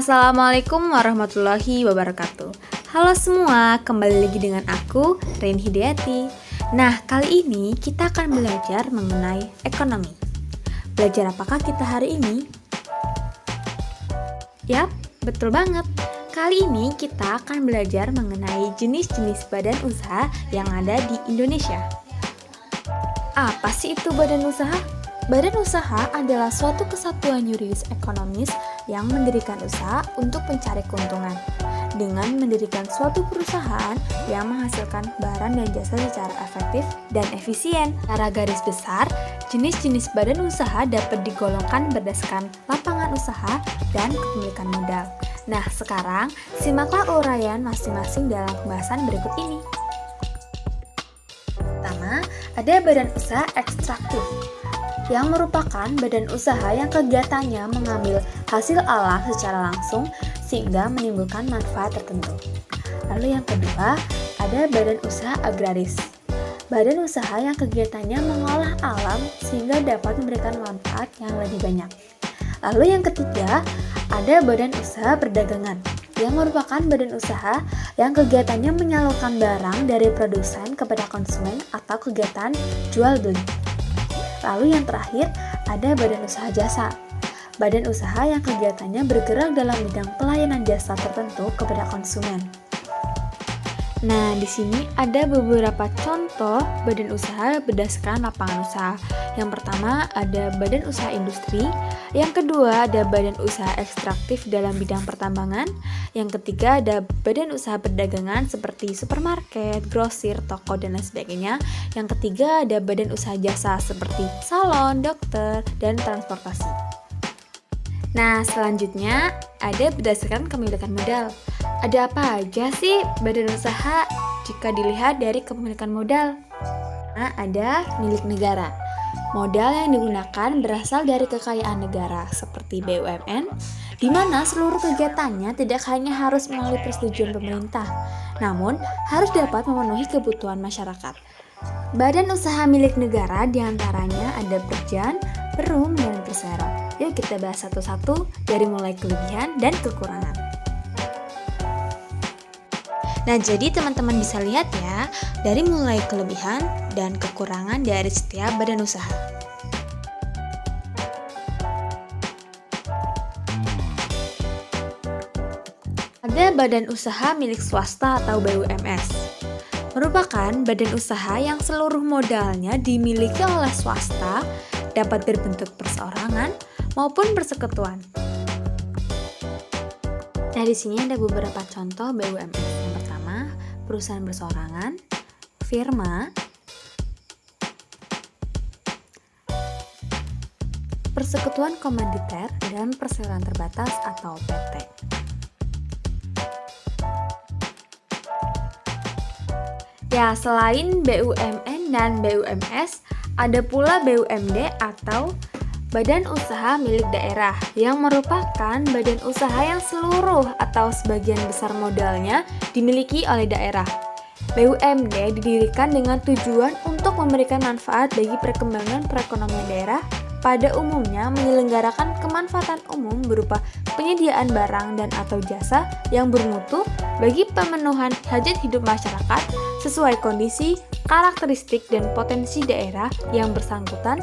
Assalamualaikum warahmatullahi wabarakatuh. Halo semua, kembali lagi dengan aku, Rin Hidayati. Nah, kali ini kita akan belajar mengenai ekonomi. Belajar apakah kita hari ini? Yap, betul banget. Kali ini kita akan belajar mengenai jenis-jenis badan usaha yang ada di Indonesia. Apa sih itu badan usaha? Badan usaha adalah suatu kesatuan yuridis ekonomis yang mendirikan usaha untuk mencari keuntungan. Dengan mendirikan suatu perusahaan yang menghasilkan barang dan jasa secara efektif dan efisien. Secara garis besar, jenis-jenis badan usaha dapat digolongkan berdasarkan lapangan usaha dan kepemilikan modal. Nah, sekarang simaklah uraian masing-masing dalam pembahasan berikut ini. Pertama, ada badan usaha ekstraktif, yang merupakan badan usaha yang kegiatannya mengambil hasil alam secara langsung sehingga menimbulkan manfaat tertentu. Lalu yang kedua, ada badan usaha agraris. Badan usaha yang kegiatannya mengolah alam sehingga dapat memberikan manfaat yang lebih banyak. Lalu yang ketiga, ada badan usaha perdagangan, yang merupakan badan usaha yang kegiatannya menyalurkan barang dari produsen kepada konsumen atau kegiatan jual beli. Lalu yang terakhir, ada badan usaha jasa. Badan usaha yang kegiatannya bergerak dalam bidang pelayanan jasa tertentu kepada konsumen. Nah, di sini ada beberapa contoh badan usaha berdasarkan lapangan usaha. Yang pertama ada badan usaha industri, yang kedua ada badan usaha ekstraktif dalam bidang pertambangan, yang ketiga ada badan usaha perdagangan seperti supermarket, grosir, toko, dan lain sebagainya. Yang ketiga ada badan usaha jasa seperti salon, dokter, dan transportasi. Nah, selanjutnya ada berdasarkan kepemilikan modal. Ada apa aja sih badan usaha jika dilihat dari kepemilikan modal? Nah, ada milik negara. Modal yang digunakan berasal dari kekayaan negara seperti BUMN, di mana seluruh kegiatannya tidak hanya harus melalui persetujuan pemerintah, namun harus dapat memenuhi kebutuhan masyarakat. Badan usaha milik negara diantaranya ada Perjan, Perum, dan Persero. Yuk kita bahas satu-satu dari mulai kelebihan dan kekurangan. Nah, jadi teman-teman bisa lihat ya, dari mulai kelebihan dan kekurangan dari setiap badan usaha. Ada badan usaha milik swasta atau BUMS. Merupakan badan usaha yang seluruh modalnya dimiliki oleh swasta, dapat berbentuk perseorangan maupun persekutuan. Nah, di sini ada beberapa contoh BUMS. Yang pertama, perusahaan berseorangan, firma, persekutuan komanditer, dan perseroan terbatas atau PT. Ya, selain BUMN dan BUMS, ada pula BUMD atau Badan Usaha Milik Daerah, yang merupakan badan usaha yang seluruh atau sebagian besar modalnya dimiliki oleh daerah. BUMD didirikan dengan tujuan untuk memberikan manfaat bagi perkembangan perekonomian daerah, pada umumnya menyelenggarakan kemanfaatan umum berupa penyediaan barang dan atau jasa yang bermutu bagi pemenuhan hajat hidup masyarakat sesuai kondisi, karakteristik, dan potensi daerah yang bersangkutan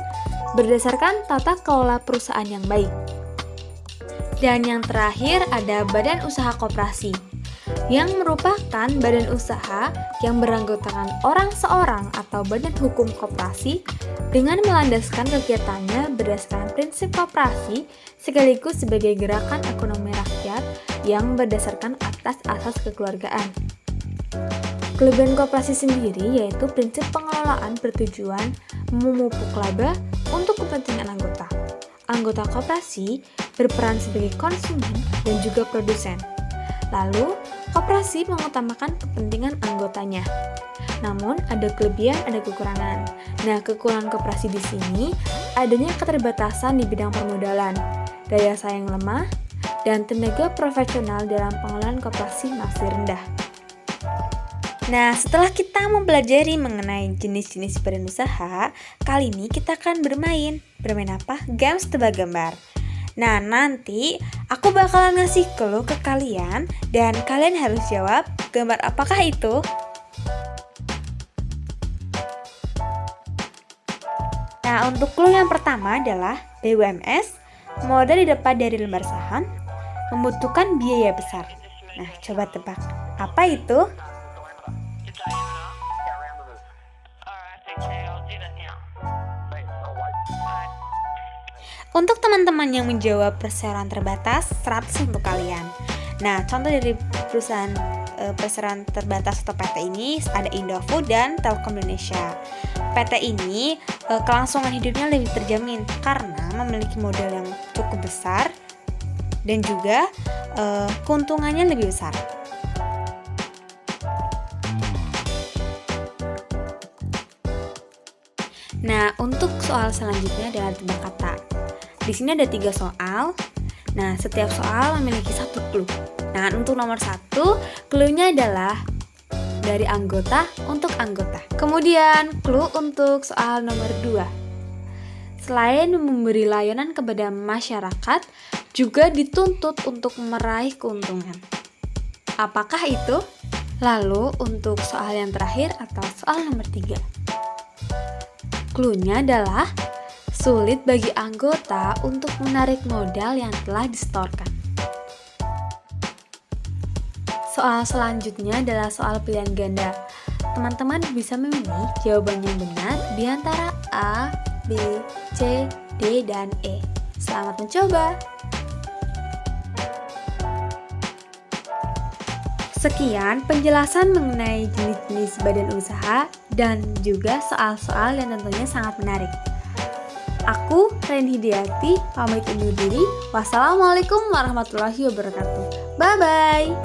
berdasarkan tata kelola perusahaan yang baik. Dan yang terakhir ada Badan Usaha Koperasi, yang merupakan badan usaha yang beranggotakan orang seorang atau badan hukum koperasi dengan melandaskan kegiatannya berdasarkan prinsip koperasi sekaligus sebagai gerakan ekonomi rakyat yang berdasarkan atas asas kekeluargaan. Kelebihan koperasi sendiri yaitu prinsip pengelolaan bertujuan memupuk laba untuk kepentingan anggota. Anggota koperasi berperan sebagai konsumen dan juga produsen. Lalu, koperasi mengutamakan kepentingan anggotanya. Namun, ada kelebihan, ada kekurangan. Nah, kekurangan koperasi di sini adanya keterbatasan di bidang permodalan, daya saing lemah, dan tenaga profesional dalam pengelolaan koperasi masih rendah. Nah, setelah kita mempelajari mengenai jenis-jenis badan usaha, kali ini kita akan bermain. Bermain apa? Games tebak gambar. Nah, nanti aku bakalan ngasih clue ke kalian dan kalian harus jawab gambar apakah itu. Nah, untuk clue yang pertama adalah BUMS, modal didapat dari lembar saham, membutuhkan biaya besar. Nah, coba tebak, apa itu? Untuk teman-teman yang menjawab perseroan terbatas, 100 untuk kalian. Nah, contoh dari perusahaan perseroan terbatas atau PT ini ada Indofood dan Telkom Indonesia. PT ini kelangsungan hidupnya lebih terjamin karena memiliki modal yang cukup besar dan juga keuntungannya lebih besar. Nah, untuk soal selanjutnya adalah tebak kata. Di sini ada 3 soal. Nah, setiap soal memiliki 1 clue. Nah, untuk nomor 1, clue-nya adalah dari anggota untuk anggota. Kemudian, clue untuk soal nomor 2. Selain memberi layanan kepada masyarakat, juga dituntut untuk meraih keuntungan. Apakah itu? Lalu, untuk soal yang terakhir atau soal nomor 3. Clue-nya adalah sulit bagi anggota untuk menarik modal yang telah disetorkan. Soal selanjutnya adalah soal pilihan ganda. Teman-teman bisa memilih jawaban yang benar di antara A, B, C, D, dan E. Selamat mencoba! Sekian penjelasan mengenai jenis-jenis badan usaha dan juga soal-soal yang tentunya sangat menarik. Aku, Ren Hidayati, pamit undur diri. Wassalamualaikum warahmatullahi wabarakatuh. Bye-bye!